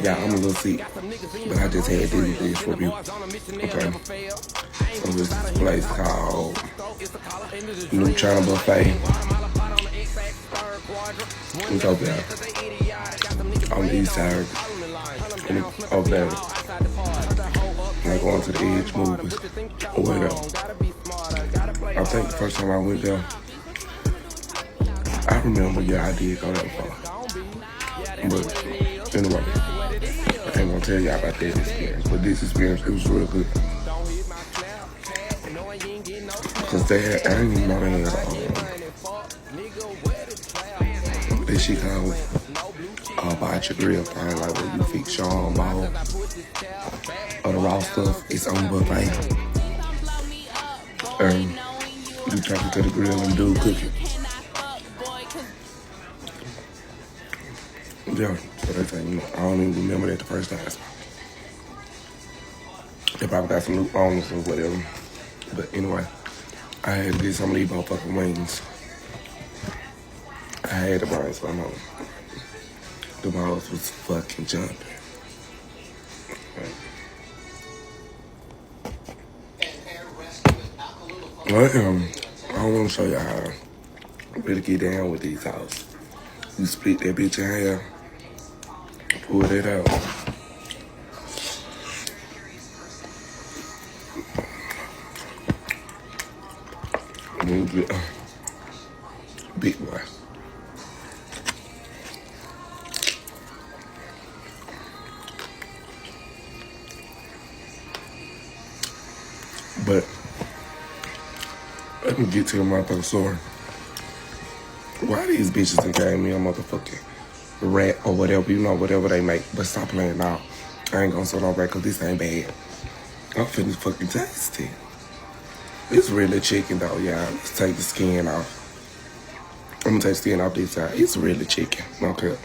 Yeah, I'm a little sick, but I just had this review. Okay. So this place called New China Buffet. It's over there on the east side. And over there, like going to the Edge movie or whatever. I think the first time I went there, I remember, yeah, I did go that far. But anyway, I ain't gonna tell y'all about that experience, but this experience, it was real good. Cause they had, I didn't even know they had this shit called Bocce Grill thing, like where you fix your own bowl or the raw stuff. It's on buffet. You take it to the grill and do cook it. Yeah, so they say, you know, I don't even remember that the first time. They probably got some new owners or whatever. But anyway, I had to get some of these motherfucking wings. I had the brains, so I know. The balls was fucking jumping. Well, I don't want to show y'all how to really get down with these houses. You split that bitch in half, pull that out. Move it. Big boy. But let me get to the motherfucking story. Why these bitches done gave me a motherfucking rat or whatever, you know, whatever they make. But stop playing now. I ain't gonna say no rat because this ain't bad. I'm finna fucking taste it. It's really chicken though, y'all. Let's take the skin off. I'm gonna take the skin off this side. It's really chicken, okay.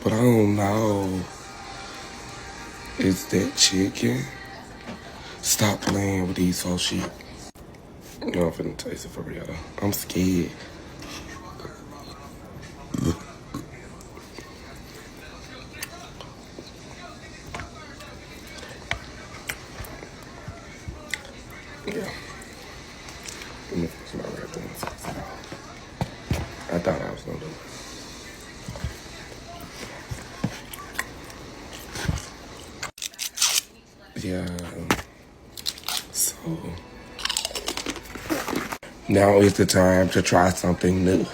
But I don't know. Is that chicken? Stop playing with these whole shit. You know, I'm finna taste it for real though. I'm scared. Yeah. Let me fix my red ones. I thought I was gonna do it. Yeah. So now is the time to try something new.